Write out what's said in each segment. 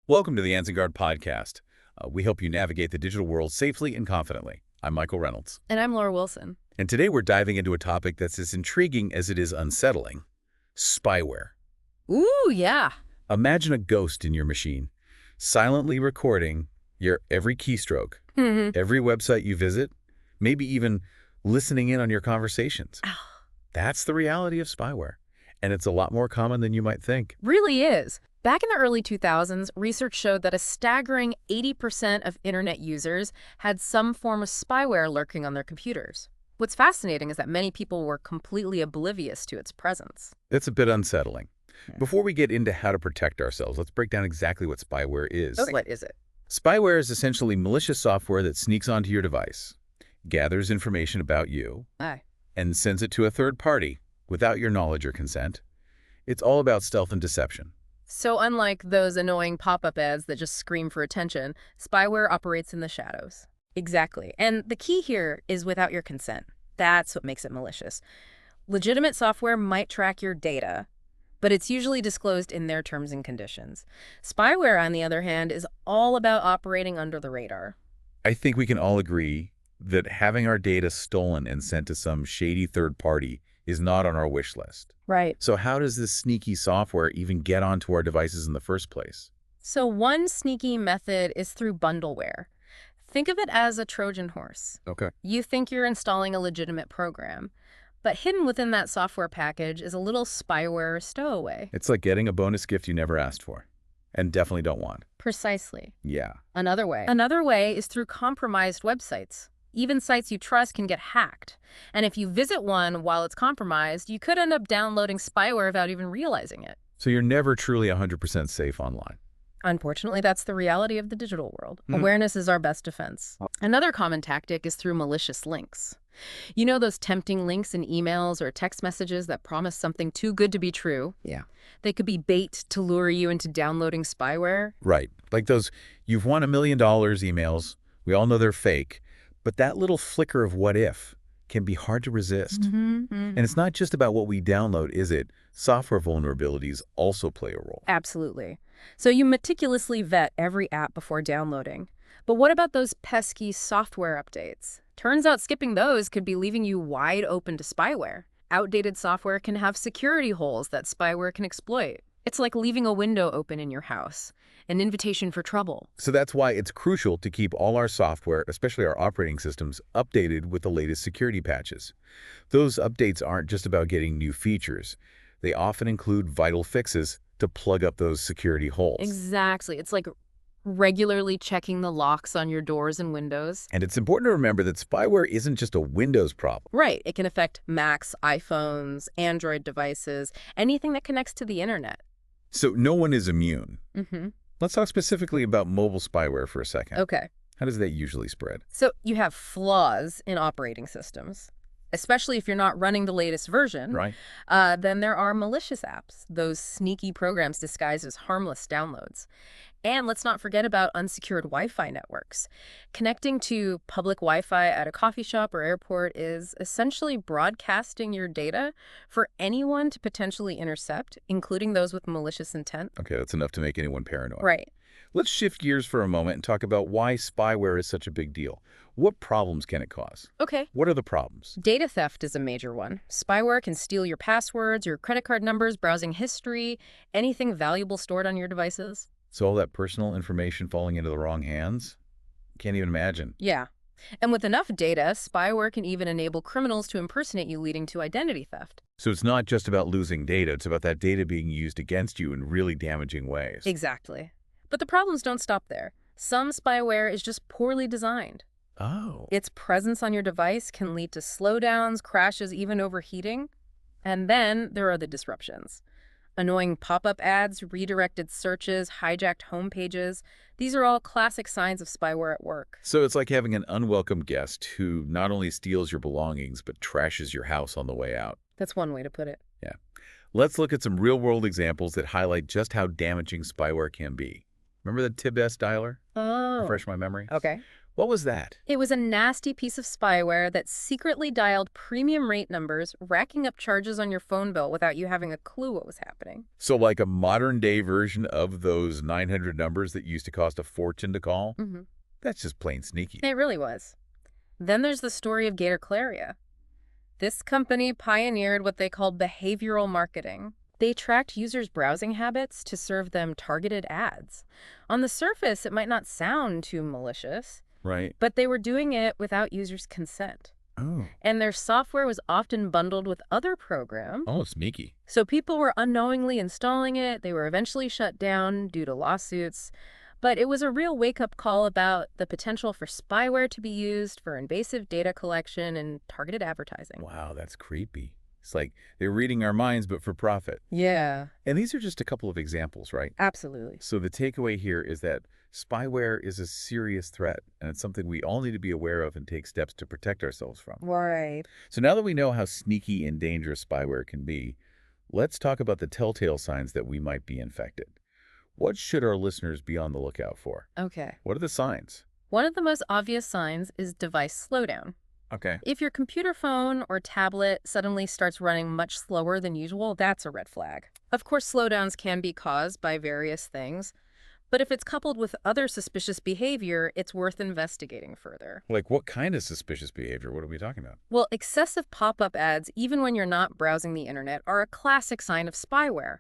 Welcome to the AnzenGuard podcast. We help you navigate the digital world safely and confidently. I'm Michael Reynolds. And I'm Laura Wilson. And today we're diving into a topic that's as intriguing as it is unsettling: spyware. Ooh, yeah. Imagine a ghost in your machine, silently recording your every keystroke, every website you visit, maybe even listening in on your conversations. That's the reality of spyware. And it's a lot more common than you might think. Really is. Back in the early 2000s, research showed that a staggering 80% of internet users had some form of spyware lurking on their computers. What's fascinating is that many people were completely oblivious to its presence. It's a bit unsettling. Before we get into how to protect ourselves, let's break down exactly what spyware is. Okay. What is it? Spyware is essentially malicious software that sneaks onto your device, gathers information about you, and sends it to a third party without your knowledge or consent. It's all about stealth and deception. So unlike those annoying pop-up ads that just scream for attention, spyware operates in the shadows. Exactly. And the key here is without your consent. That's what makes it malicious. Legitimate software might track your data, but it's usually disclosed in their terms and conditions. Spyware, on the other hand, is all about operating under the radar. I think we can all agree that having our data stolen and sent to some shady third party is not on our wish list. Right. So how does this sneaky software even get onto our devices in the first place? So one sneaky method is through bundleware. Think of it as a Trojan horse. Okay. You think you're installing a legitimate program, but hidden within that software package is a little spyware stowaway. It's like getting a bonus gift you never asked for and definitely don't want. Precisely. Yeah. Another way is through compromised websites. Even sites you trust can get hacked. And if you visit one while it's compromised, you could end up downloading spyware without even realizing it. So you're never truly 100% safe online. Unfortunately, that's the reality of the digital world. Awareness is our best defense. Another common tactic is through malicious links. You know those tempting links in emails or text messages that promise something too good to be true? Yeah. They could be bait to lure you into downloading spyware. Right. Like those "you've won $1 million" emails. We all know they're fake. But that little flicker of what if can be hard to resist. And it's not just about what we download, is it? Software vulnerabilities also play a role. Absolutely. So you meticulously vet every app before downloading. But what about those pesky software updates? Turns out skipping those could be leaving you wide open to spyware. Outdated software can have security holes that spyware can exploit. It's like leaving a window open in your house, an invitation for trouble. So that's why it's crucial to keep all our software, especially our operating systems, updated with the latest security patches. Those updates aren't just about getting new features. They often include vital fixes to plug up those security holes. Exactly. It's like regularly checking the locks on your doors and windows. And it's important to remember that spyware isn't just a Windows problem. Right. It can affect Macs, iPhones, Android devices, anything that connects to the internet. So no one is immune. Let's talk specifically about mobile spyware for a second. Okay. How does that usually spread? So you have flaws in operating systems, especially if you're not running the latest version. Right. Then there are malicious apps, those sneaky programs disguised as harmless downloads. And let's not forget about unsecured Wi-Fi networks. Connecting to public Wi-Fi at a coffee shop or airport is essentially broadcasting your data for anyone to potentially intercept, including those with malicious intent. Okay, that's enough to make anyone paranoid. Right. Let's shift gears for a moment and talk about why spyware is such a big deal. What problems can it cause? Okay. What are the problems? Data theft is a major one. Spyware can steal your passwords, your credit card numbers, browsing history, anything valuable stored on your devices. So all that personal information falling into the wrong hands? Can't even imagine. Yeah. And with enough data, spyware can even enable criminals to impersonate you, leading to identity theft. So it's not just about losing data, it's about that data being used against you in really damaging ways. Exactly. But the problems don't stop there. Some spyware is just poorly designed. Oh. Its presence on your device can lead to slowdowns, crashes, even overheating. And then there are the disruptions. Annoying pop-up ads, redirected searches, hijacked home pages. These are all classic signs of spyware at work. So it's like having an unwelcome guest who not only steals your belongings, but trashes your house on the way out. That's one way to put it. Yeah. Let's look at some real-world examples that highlight just how damaging spyware can be. Remember the TIB-S dialer? Oh. Refresh my memory. Okay. What was that? It was a nasty piece of spyware that secretly dialed premium rate numbers, racking up charges on your phone bill without you having a clue what was happening. So like a modern-day version of those 900 numbers that used to cost a fortune to call? Mm-hmm. That's just plain sneaky. It really was. Then there's the story of Gator Claria. This company pioneered what they called behavioral marketing. They tracked users' browsing habits to serve them targeted ads. On the surface, it might not sound too malicious, Right. but they were doing it without users' consent. Oh. And their software was often bundled with other programs. Oh, sneaky. So people were unknowingly installing it. They were eventually shut down due to lawsuits. But it was a real wake-up call about the potential for spyware to be used for invasive data collection and targeted advertising. Wow, that's creepy. It's like they're reading our minds, but for profit. Yeah, And these are just a couple of examples, right? absolutely. So the takeaway here is that spyware is a serious threat, and it's something we all need to be aware of and take steps to protect ourselves from. Right. So now that we know how sneaky and dangerous spyware can be, let's talk about the telltale signs that we might be infected. What should our listeners be on the lookout for? Okay. What are the signs? One of the most obvious signs is device slowdown. Okay. If your computer phone or tablet suddenly starts running much slower than usual, that's a red flag. Of course, slowdowns can be caused by various things, but if it's coupled with other suspicious behavior, it's worth investigating further. Like what kind of suspicious behavior? What are we talking about? Well, excessive pop-up ads, even when you're not browsing the internet, are a classic sign of spyware.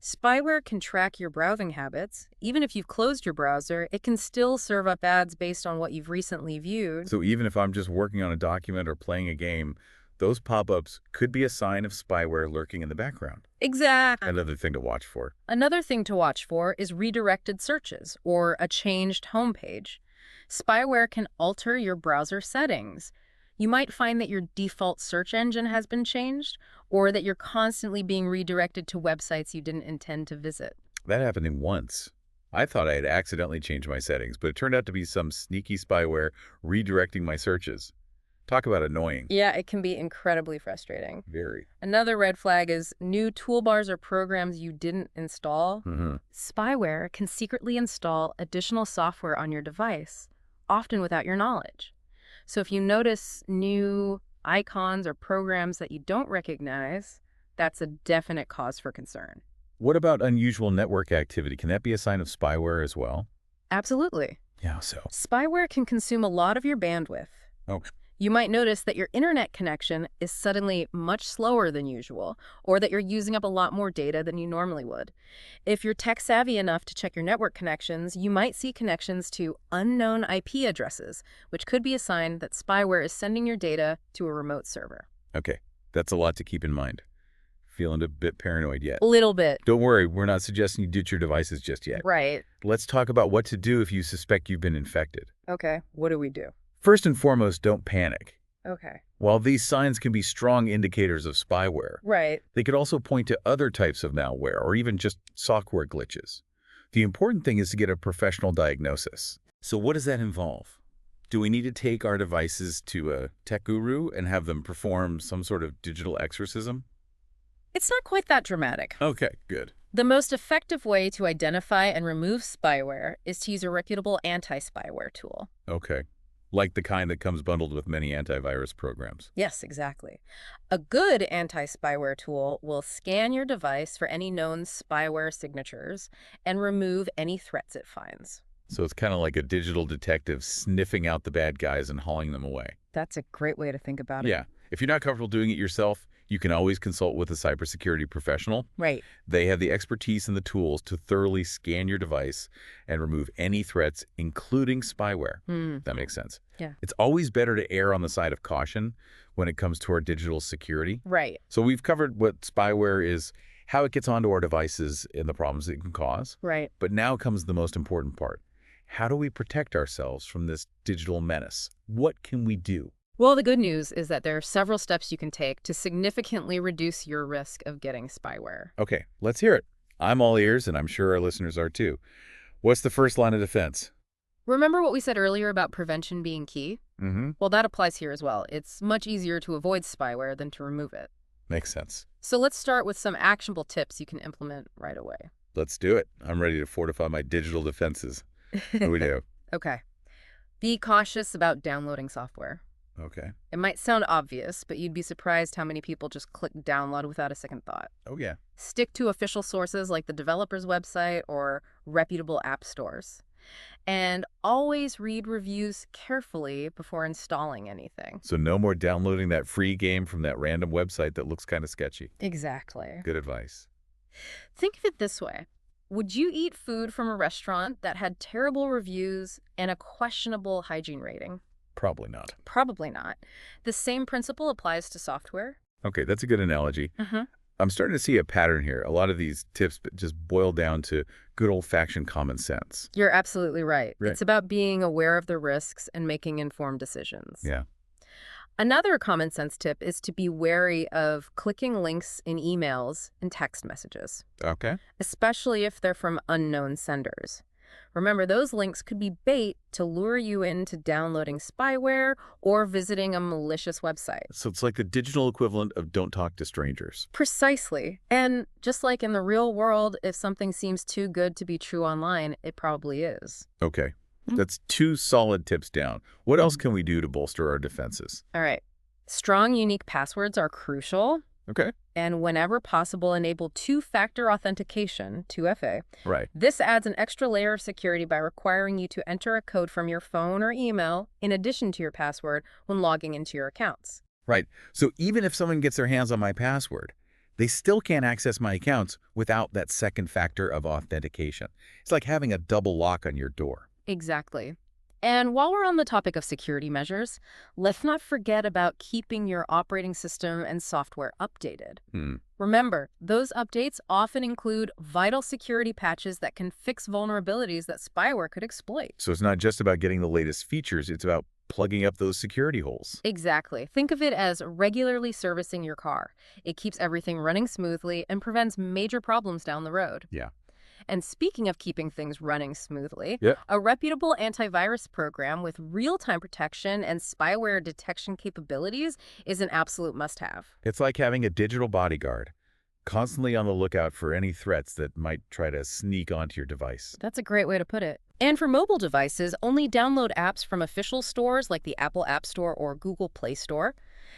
Spyware can track your browsing habits. Even if you've closed your browser, it can still serve up ads based on what you've recently viewed. So even if I'm just working on a document or playing a game, those pop-ups could be a sign of spyware lurking in the background. Exactly. Another thing to watch for. Another thing to watch for is redirected searches or a changed homepage. Spyware can alter your browser settings. You might find that your default search engine has been changed, or that you're constantly being redirected to websites you didn't intend to visit. That happened once. I thought I had accidentally changed my settings, but it turned out to be some sneaky spyware redirecting my searches. Talk about annoying. Yeah, it can be incredibly frustrating. Very. Another red flag is new toolbars or programs you didn't install. Spyware can secretly install additional software on your device, often without your knowledge. So if you notice new icons or programs that you don't recognize, that's a definite cause for concern. What about unusual network activity? Can that be a sign of spyware as well? Absolutely. Yeah, so. Spyware can consume a lot of your bandwidth. Oh. You might notice that your internet connection is suddenly much slower than usual, or that you're using up a lot more data than you normally would. If you're tech-savvy enough to check your network connections, you might see connections to unknown IP addresses, which could be a sign that spyware is sending your data to a remote server. Okay, that's a lot to keep in mind. Feeling a bit paranoid yet? A little bit. Don't worry, we're not suggesting you ditch your devices just yet. Right. Let's talk about what to do if you suspect you've been infected. Okay, what do we do? First and foremost, don't panic. Okay. While these signs can be strong indicators of spyware, Right. they could also point to other types of malware or even just software glitches. The important thing is to get a professional diagnosis. So what does that involve? Do we need to take our devices to a tech guru and have them perform some sort of digital exorcism? It's not quite that dramatic. Okay, good. The most effective way to identify and remove spyware is to use a reputable anti-spyware tool. Okay. Like the kind that comes bundled with many antivirus programs. Yes, exactly. A good anti-spyware tool will scan your device for any known spyware signatures and remove any threats it finds. So it's kind of like a digital detective sniffing out the bad guys and hauling them away. That's a great way to think about it. Yeah. If you're not comfortable doing it yourself, you can always consult with a cybersecurity professional. Right. They have the expertise and the tools to thoroughly scan your device and remove any threats, including spyware. That makes sense. Yeah. It's always better to err on the side of caution when it comes to our digital security. Right. So we've covered what spyware is, how it gets onto our devices, and the problems it can cause. Right. But now comes the most important part. How do we protect ourselves from this digital menace? What can we do? Well, the good news is that there are several steps you can take to significantly reduce your risk of getting spyware. Okay, let's hear it. I'm all ears, and I'm sure our listeners are too. What's the first line of defense? Remember what we said earlier about prevention being key? Mm-hmm. Well, that applies here as well. It's much easier to avoid spyware than to remove it. Makes sense. So let's start with some actionable tips you can implement right away. Let's do it. I'm ready to fortify my digital defenses. What do we do? Okay. Be cautious about downloading software. Okay. It might sound obvious, but you'd be surprised how many people just click download without a second thought. Oh, yeah. Stick to official sources like the developer's website or reputable app stores. And always read reviews carefully before installing anything. So no more downloading that free game from that random website that looks kind of sketchy. Exactly. Good advice. Think of it this way. Would you eat food from a restaurant that had terrible reviews and a questionable hygiene rating? Probably not. Probably not. The same principle applies to software. Okay, that's a good analogy. Mm-hmm. I'm starting to see a pattern here. A lot of these tips just boil down to good old-fashioned common sense. You're absolutely right. Right. It's about being aware of the risks and making informed decisions. Yeah. Another common sense tip is to be wary of clicking links in emails and text messages, Okay. especially if they're from unknown senders. Remember, those links could be bait to lure you into downloading spyware or visiting a malicious website. So it's like the digital equivalent of don't talk to strangers. Precisely. And just like in the real world, if something seems too good to be true online, it probably is. Okay. That's 2 solid tips down. What else can we do to bolster our defenses? All right. Strong, unique passwords are crucial. Okay. And whenever possible, enable two-factor authentication, 2FA. Right. This adds an extra layer of security by requiring you to enter a code from your phone or email in addition to your password when logging into your accounts. Right. So even if someone gets their hands on my password, they still can't access my accounts without that second factor of authentication. It's like having a double lock on your door. Exactly. And while we're on the topic of security measures, let's not forget about keeping your operating system and software updated. Remember, those updates often include vital security patches that can fix vulnerabilities that spyware could exploit. So it's not just about getting the latest features, it's about plugging up those security holes. Exactly. Think of it as regularly servicing your car. It keeps everything running smoothly and prevents major problems down the road. Yeah. And speaking of keeping things running smoothly, Yeah. a reputable antivirus program with real-time protection and spyware detection capabilities is an absolute must-have. It's like having a digital bodyguard, constantly on the lookout for any threats that might try to sneak onto your device. That's a great way to put it. And for mobile devices, only download apps from official stores like the Apple App Store or Google Play Store.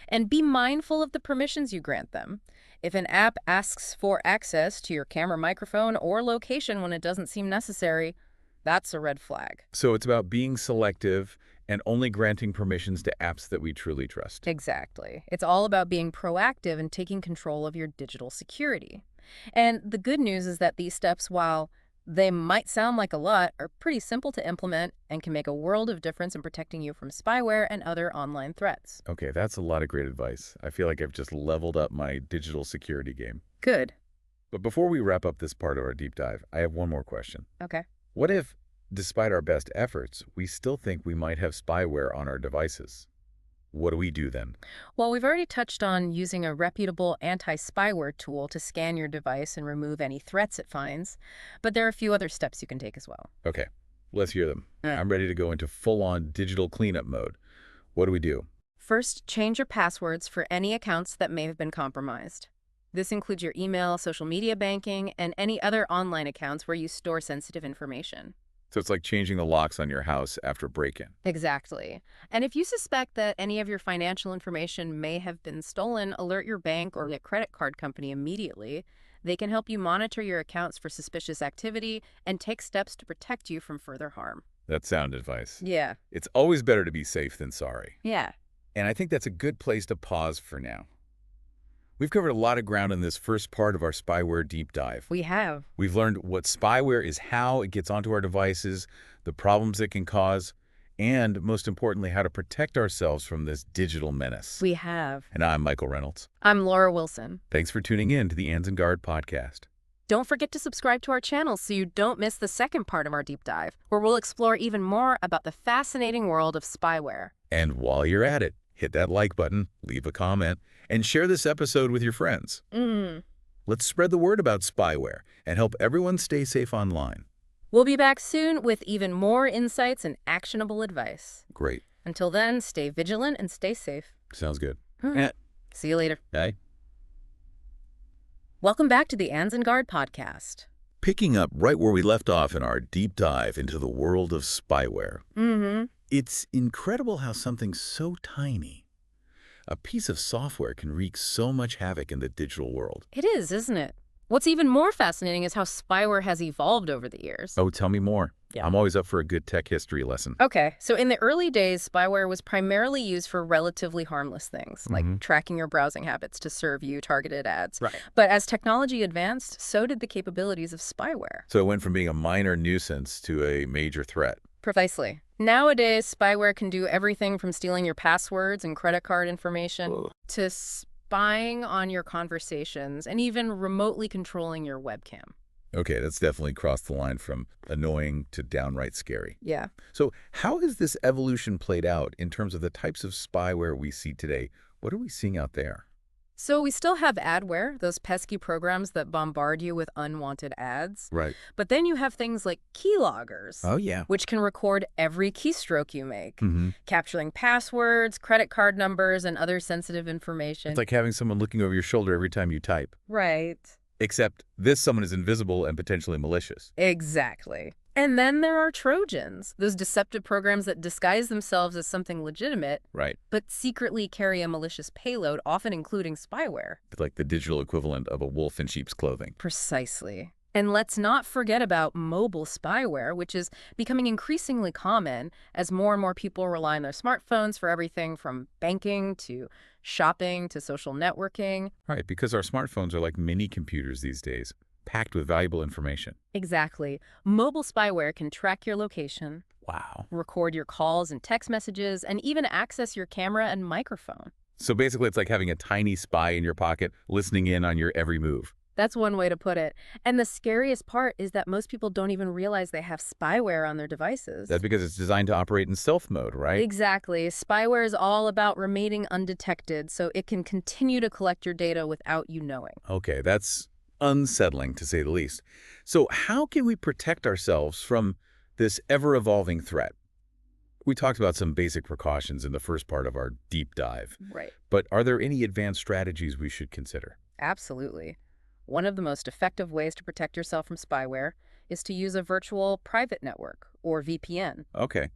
And be mindful of the permissions you grant them. If an app asks for access to your camera, microphone, or location when it doesn't seem necessary, that's a red flag. So it's about being selective and only granting permissions to apps that we truly trust. Exactly. It's all about being proactive and taking control of your digital security. And the good news is that these steps, while they might sound like a lot, are pretty simple to implement and can make a world of difference in protecting you from spyware and other online threats. Okay, that's a lot of great advice. I feel like I've just leveled up my digital security game. Good. But before we wrap up this part of our deep dive, I have one more question. Okay. What if, despite our best efforts, we still think we might have spyware on our devices? What do we do then? Well, we've already touched on using a reputable anti-spyware tool to scan your device and remove any threats it finds, but there are a few other steps you can take as well. Okay, let's hear them. Yeah. I'm ready to go into full-on digital cleanup mode. What do we do? First, change your passwords for any accounts that may have been compromised. This includes your email, social media banking, and any other online accounts where you store sensitive information. So it's like changing the locks on your house after a break-in. Exactly. And if you suspect that any of your financial information may have been stolen, alert your bank or your credit card company immediately. They can help you monitor your accounts for suspicious activity and take steps to protect you from further harm. That's sound advice. Yeah. It's always better to be safe than sorry. Yeah. And I think that's a good place to pause for now. We've covered a lot of ground in this first part of our spyware deep dive. We have. We've learned what spyware is, how it gets onto our devices, the problems it can cause, and most importantly, how to protect ourselves from this digital menace. We have. And I'm Michael Reynolds. I'm Laura Wilson. Thanks for tuning in to the AnzenGuard podcast. Don't forget to subscribe to our channel so you don't miss the second part of our deep dive, where we'll explore even more about the fascinating world of spyware. And while you're at it, hit that like button, leave a comment, and share this episode with your friends. Let's spread the word about spyware and help everyone stay safe online. We'll be back soon with even more insights and actionable advice. Great. Until then, stay vigilant and stay safe. Sounds good. See you later. Bye. Welcome back to the AnzenGuard podcast. Picking up right where we left off in our deep dive into the world of spyware. It's incredible how something so tiny, a piece of software, can wreak so much havoc in the digital world. It is, isn't it? What's even more fascinating is how spyware has evolved over the years. Oh, tell me more. Yeah. I'm always up for a good tech history lesson. Okay, so in the early days, spyware was primarily used for relatively harmless things, like tracking your browsing habits to serve you targeted ads. Right. But as technology advanced, so did the capabilities of spyware. So it went from being a minor nuisance to a major threat. Precisely. Nowadays, spyware can do everything from stealing your passwords and credit card information to spying on your conversations and even remotely controlling your webcam. Okay, that's definitely crossed the line from annoying to downright scary. Yeah. So how has this evolution played out in terms of the types of spyware we see today? What are we seeing out there? So we still have adware, those pesky programs that bombard you with unwanted ads. Right. But then you have things like keyloggers. Oh, yeah. Which can record every keystroke you make, Mm-hmm. capturing passwords, credit card numbers, and other sensitive information. It's like having someone looking over your shoulder every time you type. Right. Except this someone is invisible and potentially malicious. Exactly. And then there are Trojans, those deceptive programs that disguise themselves as something legitimate, Right. but secretly carry a malicious payload, often including spyware. Like the digital equivalent of a wolf in sheep's clothing. Precisely. And let's not forget about mobile spyware, which is becoming increasingly common as more and more people rely on their smartphones for everything from banking to shopping to social networking. Right, because our smartphones are like mini computers these days, packed with valuable information. Exactly. Mobile spyware can track your location, Wow. record your calls and text messages, and even access your camera and microphone. So basically, it's like having a tiny spy in your pocket listening in on your every move. That's one way to put it. And the scariest part is that most people don't even realize they have spyware on their devices. That's because it's designed to operate in stealth mode, right? Exactly. Spyware is all about remaining undetected, so it can continue to collect your data without you knowing. Okay, that's unsettling, to say the least. So how can we protect ourselves from this ever-evolving threat? We talked about some basic precautions in the first part of our deep dive. Right. But are there any advanced strategies we should consider? Absolutely. One of the most effective ways to protect yourself from spyware is to use a virtual private network, or VPN. Okay.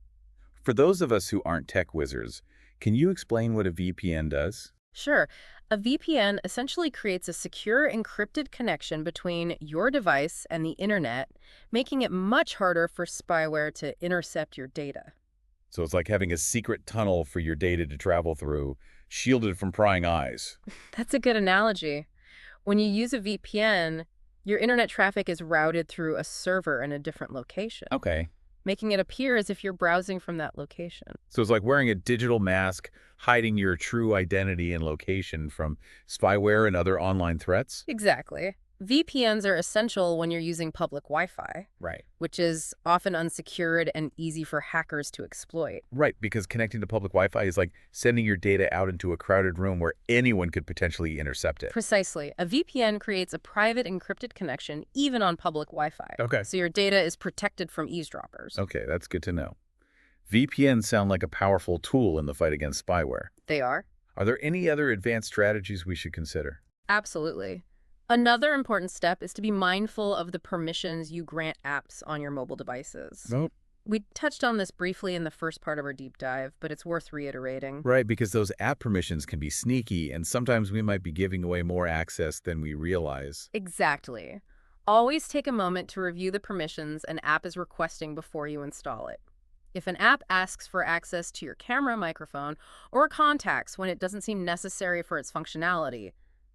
For those of us who aren't tech wizards, can you explain what a VPN does? Sure. A VPN essentially creates a secure encrypted connection between your device and the internet, making it much harder for spyware to intercept your data. So it's like having a secret tunnel for your data to travel through, shielded from prying eyes. That's a good analogy. When you use a VPN, your internet traffic is routed through a server in a different location, Okay. making it appear as if you're browsing from that location. So it's like wearing a digital mask, hiding your true identity and location from spyware and other online threats? Exactly. VPNs are essential when you're using public Wi-Fi, Right. which is often unsecured and easy for hackers to exploit. Right, because connecting to public Wi-Fi is like sending your data out into a crowded room where anyone could potentially intercept it. Precisely. A VPN creates a private encrypted connection even on public Wi-Fi. Okay. So your data is protected from eavesdroppers. Okay, that's good to know. VPNs sound like a powerful tool in the fight against spyware. They are? Are there any other advanced strategies we should consider? Absolutely. Another important step is to be mindful of the permissions you grant apps on your mobile devices. Nope. We touched on this briefly in the first part of our deep dive, but it's worth reiterating. Right, because those app permissions can be sneaky, and sometimes we might be giving away more access than we realize. Exactly. Always take a moment to review the permissions an app is requesting before you install it. If an app asks for access to your camera, microphone, or contacts when it doesn't seem necessary for its functionality,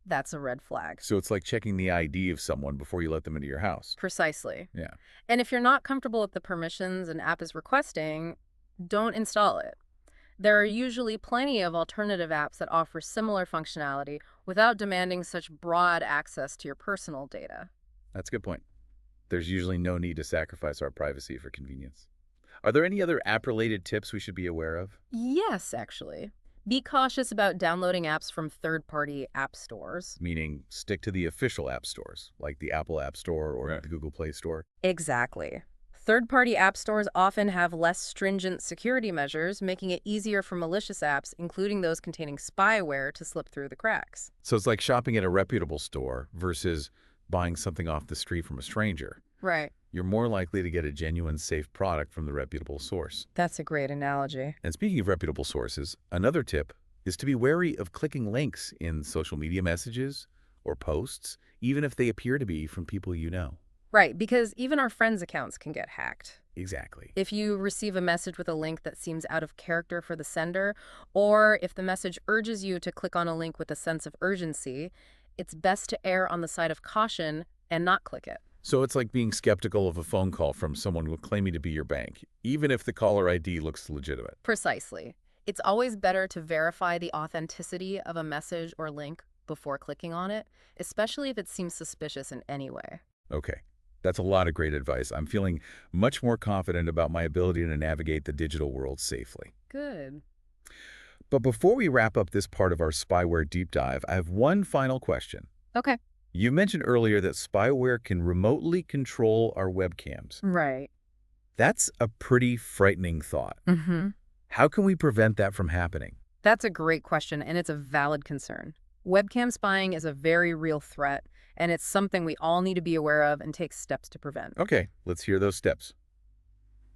that's a red flag. So it's like checking the ID of someone before you let them into your house. Precisely. Yeah. And if you're not comfortable with the permissions an app is requesting, don't install it. There are usually plenty of alternative apps that offer similar functionality without demanding such broad access to your personal data. That's a good point. There's usually no need to sacrifice our privacy for convenience. Are there any other app-related tips we should be aware of? Yes, actually. Be cautious about downloading apps from third-party app stores. Meaning stick to the official app stores, like the Apple App Store or the Google Play Store. Exactly. Third-party app stores often have less stringent security measures, making it easier for malicious apps, including those containing spyware, to slip through the cracks. So it's like shopping at a reputable store versus buying something off the street from a stranger. Right. you're more likely to get a genuine, safe product from the reputable source. That's a great analogy. And speaking of reputable sources, another tip is to be wary of clicking links in social media messages or posts, even if they appear to be from people you know. Right, because even our friends' accounts can get hacked. Exactly. If you receive a message with a link that seems out of character for the sender, or if the message urges you to click on a link with a sense of urgency, it's best to err on the side of caution and not click it. So it's like being skeptical of a phone call from someone claiming to be your bank, even if the caller ID looks legitimate. Precisely. It's always better to verify the authenticity of a message or link before clicking on it, especially if it seems suspicious in any way. Okay, that's a lot of great advice. I'm feeling much more confident about my ability to navigate the digital world safely. Good. But before we wrap up this part of our spyware deep dive, I have one final question. Okay. You mentioned earlier that spyware can remotely control our webcams. Right. That's a pretty frightening thought. Mm-hmm. How can we prevent that from happening? That's a great question, and it's a valid concern. Webcam spying is a very real threat, and it's something we all need to be aware of and take steps to prevent. Okay, let's hear those steps.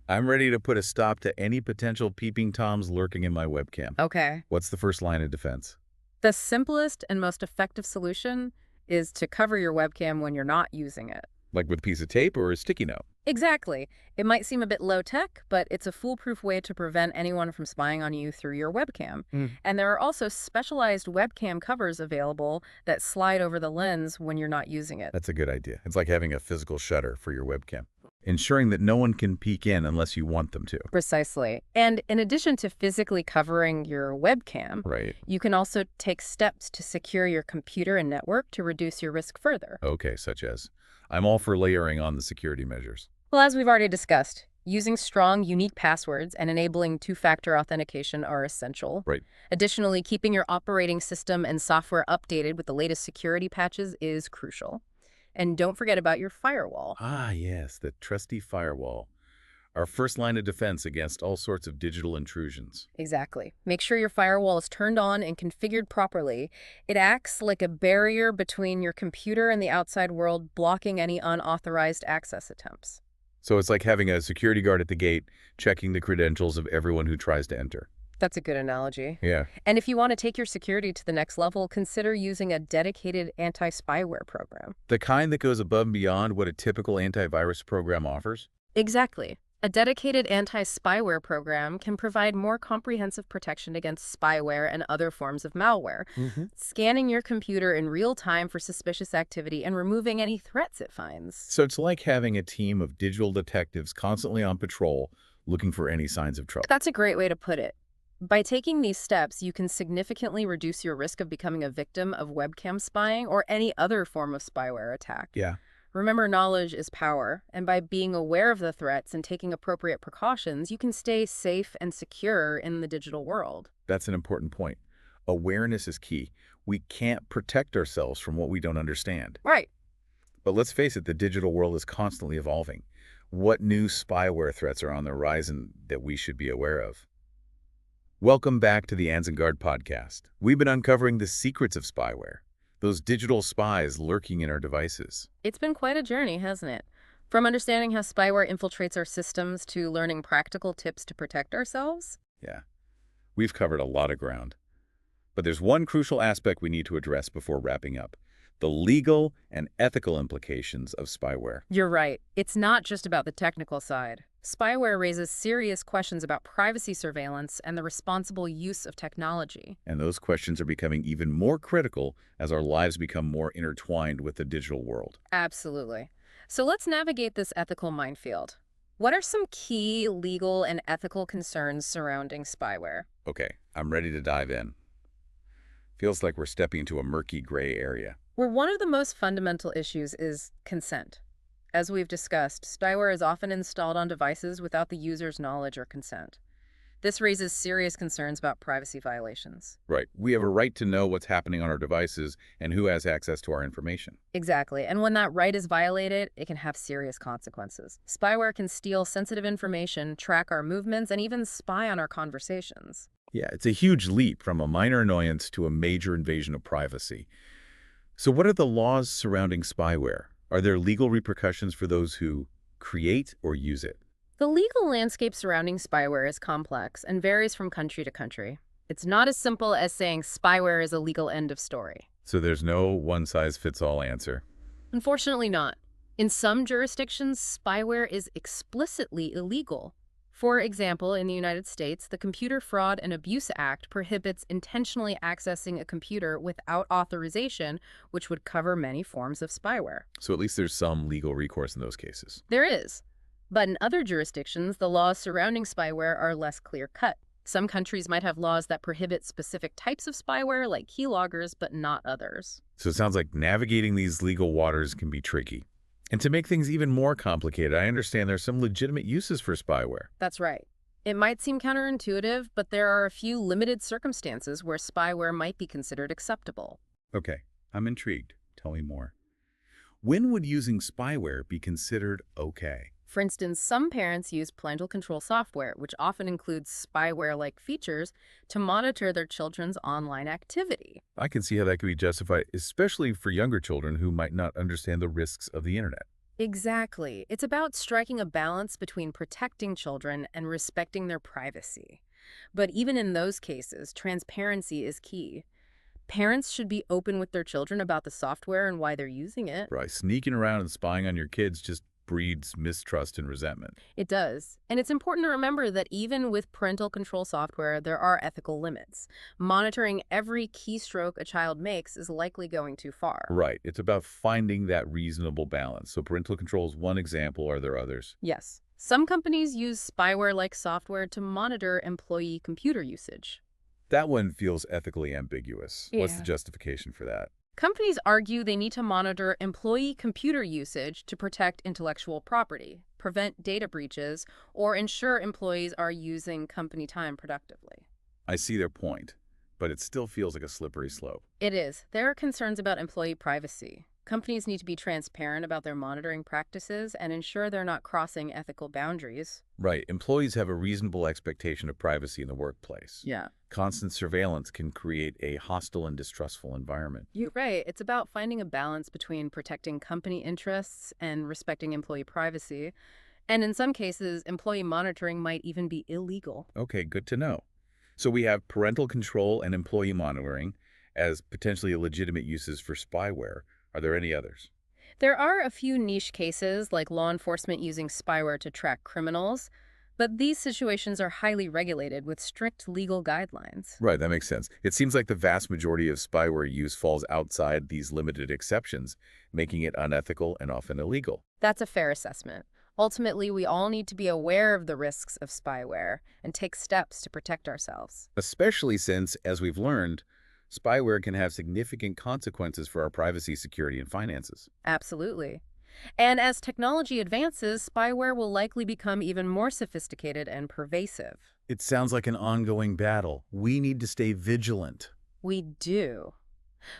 I'm ready to put a stop to any potential peeping toms lurking in my webcam. Okay. What's the first line of defense? The simplest and most effective solution is to cover your webcam when you're not using it. Like with a piece of tape or a sticky note? Exactly. It might seem a bit low-tech, but it's a foolproof way to prevent anyone from spying on you through your webcam. And there are also specialized webcam covers available that slide over the lens when you're not using it. That's a good idea. It's like having a physical shutter for your webcam, ensuring that no one can peek in unless you want them to. Precisely. And in addition to physically covering your webcam, Right. you can also take steps to secure your computer and network to reduce your risk further. Okay, such as? I'm all for layering on the security measures. Well, as we've already discussed, using strong, unique passwords and enabling two-factor authentication are essential. Right. Additionally, keeping your operating system and software updated with the latest security patches is crucial. And don't forget about your firewall. Ah, yes, the trusty firewall. Our first line of defense against all sorts of digital intrusions. Exactly. Make sure your firewall is turned on and configured properly. It acts like a barrier between your computer and the outside world, blocking any unauthorized access attempts. So it's like having a security guard at the gate, checking the credentials of everyone who tries to enter. That's a good analogy. Yeah. And if you want to take your security to the next level, consider using a dedicated anti-spyware program. The kind that goes above and beyond what a typical antivirus program offers? Exactly. A dedicated anti-spyware program can provide more comprehensive protection against spyware and other forms of malware, scanning your computer in real time for suspicious activity and removing any threats it finds. So it's like having a team of digital detectives constantly on patrol, looking for any signs of trouble. That's a great way to put it. By taking these steps, you can significantly reduce your risk of becoming a victim of webcam spying or any other form of spyware attack. Yeah. Remember, knowledge is power, and by being aware of the threats and taking appropriate precautions, you can stay safe and secure in the digital world. That's an important point. Awareness is key. We can't protect ourselves from what we don't understand. Right. But let's face it, the digital world is constantly evolving. What new spyware threats are on the horizon that we should be aware of? Welcome back to the AnzenGuard podcast. We've been uncovering the secrets of spyware, those digital spies lurking in our devices. It's been quite a journey, hasn't it? From understanding how spyware infiltrates our systems to learning practical tips to protect ourselves. Yeah, we've covered a lot of ground. But there's one crucial aspect we need to address before wrapping up: the legal and ethical implications of spyware. You're right. It's not just about the technical side. Spyware raises serious questions about privacy surveillance and the responsible use of technology. And those questions are becoming even more critical as our lives become more intertwined with the digital world. Absolutely. So let's navigate this ethical minefield. What are some key legal and ethical concerns surrounding spyware? Okay, I'm ready to dive in. Feels like we're stepping into a murky gray area. Where one of the most fundamental issues is consent. As we've discussed, spyware is often installed on devices without the user's knowledge or consent. This raises serious concerns about privacy violations. Right. We have a right to know what's happening on our devices and who has access to our information. Exactly. And when that right is violated, it can have serious consequences. Spyware can steal sensitive information, track our movements, and even spy on our conversations. Yeah, it's a huge leap from a minor annoyance to a major invasion of privacy. So what are the laws surrounding spyware? Are there legal repercussions for those who create or use it? The legal landscape surrounding spyware is complex and varies from country to country. It's not as simple as saying spyware is a legal end of story. So there's no one-size-fits-all answer. Unfortunately not. In some jurisdictions, spyware is explicitly illegal. For example, in the United States, the Computer Fraud and Abuse Act prohibits intentionally accessing a computer without authorization, which would cover many forms of spyware. So at least there's some legal recourse in those cases. There is. But in other jurisdictions, the laws surrounding spyware are less clear-cut. Some countries might have laws that prohibit specific types of spyware, like keyloggers, but not others. So it sounds like navigating these legal waters can be tricky. And to make things even more complicated, I understand there's some legitimate uses for spyware. That's right. It might seem counterintuitive, but there are a few limited circumstances where spyware might be considered acceptable. Okay, I'm intrigued. Tell me more. When would using spyware be considered okay? For instance, some parents use parental control software, which often includes spyware-like features, to monitor their children's online activity. I can see how that could be justified, especially for younger children who might not understand the risks of the internet. Exactly. It's about striking a balance between protecting children and respecting their privacy. But even in those cases, transparency is key. Parents should be open with their children about the software and why they're using it. Right, sneaking around and spying on your kids just breeds mistrust and resentment. It does. And it's important to remember that even with parental control software, there are ethical limits. Monitoring every keystroke a child makes is likely going too far. Right, it's about finding that reasonable balance. So parental control is one example. Are there others? Yes. Some companies use spyware-like software to monitor employee computer usage. That one feels ethically ambiguous. What's Yeah. the justification for that? Companies argue they need to monitor employee computer usage to protect intellectual property, prevent data breaches, or ensure employees are using company time productively. I see their point, but it still feels like a slippery slope. It is. There are concerns about employee privacy. Companies need to be transparent about their monitoring practices and ensure they're not crossing ethical boundaries. Right, employees have a reasonable expectation of privacy in the workplace. Yeah. Constant surveillance can create a hostile and distrustful environment. You're right. It's about finding a balance between protecting company interests and respecting employee privacy. And in some cases, employee monitoring might even be illegal. Okay, good to know. So we have parental control and employee monitoring as potentially legitimate uses for spyware. Are there any others? There are a few niche cases, like law enforcement using spyware to track criminals, but these situations are highly regulated with strict legal guidelines. Right, that makes sense. It seems like the vast majority of spyware use falls outside these limited exceptions, making it unethical and often illegal. That's a fair assessment. Ultimately, we all need to be aware of the risks of spyware and take steps to protect ourselves. Especially since, as we've learned, spyware can have significant consequences for our privacy, security, and finances. Absolutely. And as technology advances, spyware will likely become even more sophisticated and pervasive. It sounds like an ongoing battle. We need to stay vigilant. We do.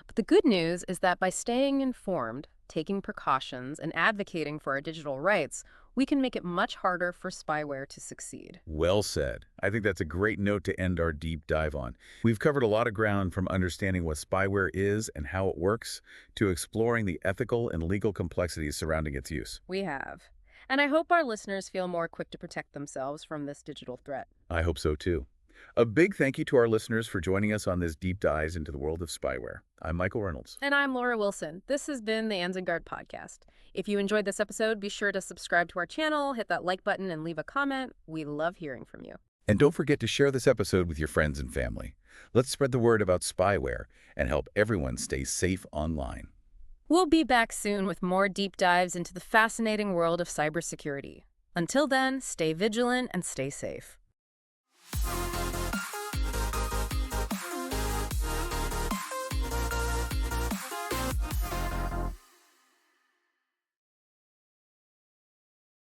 But the good news is that by staying informed, taking precautions, and advocating for our digital rights, we can make it much harder for spyware to succeed. Well said. I think that's a great note to end our deep dive on. We've covered a lot of ground, from understanding what spyware is and how it works to exploring the ethical and legal complexities surrounding its use. We have. And I hope our listeners feel more equipped to protect themselves from this digital threat. I hope so too. A big thank you to our listeners for joining us on this deep dive into the world of spyware. I'm Michael Reynolds. And I'm Laura Wilson. This has been the AnzenGuard podcast. If you enjoyed this episode, be sure to subscribe to our channel, hit that like button, and leave a comment. We love hearing from you. And don't forget to share this episode with your friends and family. Let's spread the word about spyware and help everyone stay safe online. We'll be back soon with more deep dives into the fascinating world of cybersecurity. Until then, stay vigilant and stay safe.